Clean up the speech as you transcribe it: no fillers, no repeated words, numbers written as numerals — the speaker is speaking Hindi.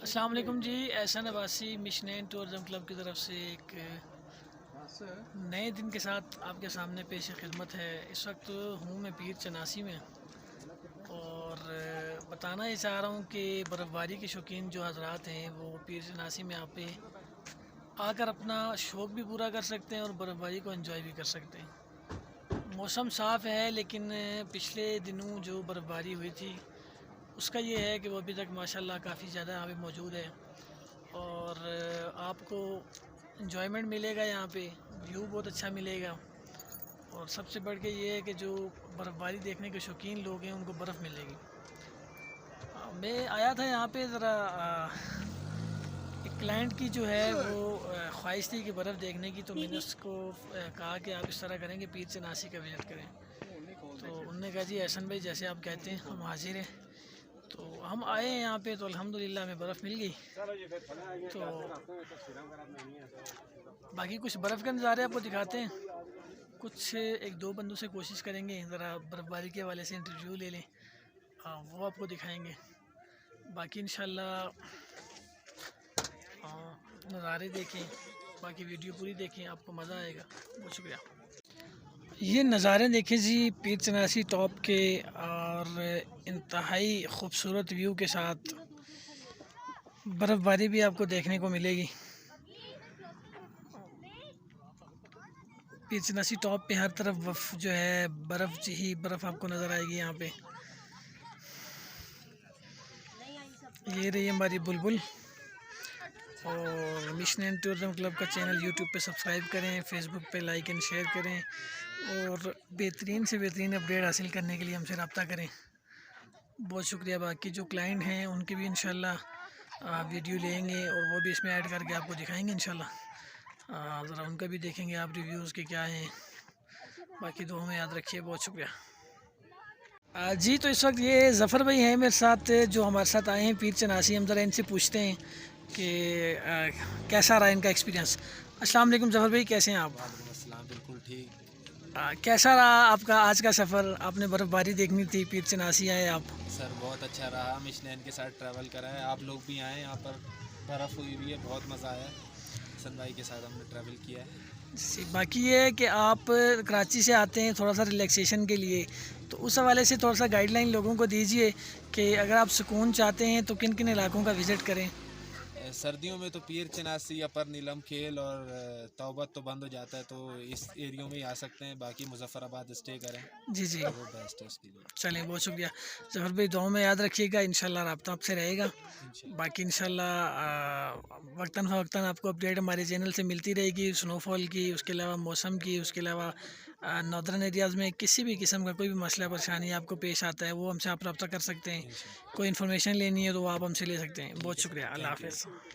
अस्सलाम वालेकुम जी। Ehsan Abbasi mission tourism club की तरफ से एक नए दिन के साथ आपके सामने पेश खिदमत है। इस वक्त हूँ मैं पीर चनासी में और बताना ये चाह रहा हूँ कि बर्फ़बारी के शौकीन जो हजरात हैं वो पीर चनासी में आप पे आकर अपना शौक़ भी पूरा कर सकते हैं और बर्फ़बारी को एंजॉय भी कर सकते हैं। मौसम साफ़ है लेकिन पिछले दिनों जो बर्फ़बारी हुई थी उसका ये है कि वो अभी तक माशाल्लाह काफ़ी ज़्यादा यहाँ पे मौजूद है और आपको इन्जॉयमेंट मिलेगा, यहाँ पे व्यू बहुत अच्छा मिलेगा। और सबसे बढ़ के ये है कि जो बर्फ़बारी देखने के शौकीन लोग हैं उनको बर्फ़ मिलेगी। मैं आया था यहाँ पे ज़रा एक क्लाइंट की जो है वो ख्वाहिश थी कि बर्फ़ देखने की, तो मैंने उसको कहा कि आप इस तरह करें कि पीर चनासी का विज़िट करें। तो उन्होंने कहा जी एहसन भाई जैसे आप कहते हैं हम हाजिर हैं। तो हम आए हैं यहाँ पे तो अल्हम्दुलिल्लाह हमें बर्फ़ मिल गई। तो बाकी कुछ बर्फ़ के नज़ारे आपको दिखाते हैं, कुछ एक दो बंदों से कोशिश करेंगे ज़रा बर्फ़बारी के हवाले से इंटरव्यू ले लें, वो आपको दिखाएंगे। बाकी इंशाल्लाह नज़ारे देखें, बाकी वीडियो पूरी देखें, आपको मज़ा आएगा। बहुत शुक्रिया। ये नज़ारे देखें जी पीर चनासी टॉप के और इंतहाई खूबसूरत व्यू के साथ बर्फ़बारी भी आपको देखने को मिलेगी। पीर चनासी टॉप पे हर तरफ जो है बर्फ़ ही बर्फ़ आपको नज़र आएगी। यहाँ पे ये रही हमारी बुलबुल। और मिशन टूरिज़म क्लब का चैनल यूट्यूब पे सब्सक्राइब करें, फेसबुक पे लाइक एंड शेयर करें और बेहतरीन से बेहतरीन अपडेट हासिल करने के लिए हमसे रब्ता करें। बहुत शुक्रिया। बाकी जो क्लाइंट हैं उनके भी इंशाल्लाह वीडियो लेंगे और वो भी इसमें ऐड करके आपको दिखाएंगे इंशाल्लाह। ज़रा उनका भी देखेंगे आप रिव्यूज़ के क्या हैं। बाकी दो हमें याद रखिए। बहुत शुक्रिया। जी तो इस वक्त ये ज़फ़र भाई हैं मेरे साथ जो हमारे साथ आए हैं पीर चनासी। हम ज़रा इनसे पूछते हैं कि कैसा रहा इनका एक्सपीरियंस। अस्सलाम वालेकुम ज़फ़र भाई, कैसे हैं आप? वालेकुम अस्सलाम, बिल्कुल ठीक। कैसा रहा आपका आज का सफ़र? आपने बर्फ़बारी देखनी थी, पीर चनासी आए आप। सर बहुत अच्छा रहा, मिशनैन के साथ ट्रैवल करा है। आप लोग भी आए, यहाँ पर बर्फ़ हुई हुई है, बहुत मज़ा आया। हसन भाई के साथ हमने ट्रैवल किया है। बाकी ये है कि आप कराची से आते हैं थोड़ा सा रिलैक्सेशन के लिए, तो उस हवाले से थोड़ा सा गाइडलाइन लोगों को दीजिए कि अगर आप सुकून चाहते हैं तो किन किन इलाकों का विज़िट करें। सर्दियों में तो पीर चनासी, अपर नीलम खेल और तौबत तो बंद हो जाता है, तो इस एरियो में ही आ सकते हैं। बाकी मुजफ्फराबाद स्टे करें, जी जी, वो बेस्ट है उसके लिए। चलें बहुत शुक्रिया ज़फ़र भाई। दुआओं में याद रखिएगा, इंशाल्लाह रब्ता आपसे रहेगा। इंशाल्लाह। बाकी इंशाल्लाह वक्तन फ़वक्तन आपको अपडेट हमारे चैनल से मिलती रहेगी, स्नोफॉल की, उसके अलावा मौसम की, उसके अलावा नॉर्दर्न एरियाज़ में किसी भी किस्म का कोई भी मसला परेशानी आपको पेश आता है वो हमसे आप रब्ता कर सकते हैं। इंशाल्लाह कोई इन्फॉर्मेशन लेनी है तो वो आप हमसे ले सकते हैं। ठीक बहुत है सर, शुक्रिया। अल्लाह थैंक यू। हाफ़िज़।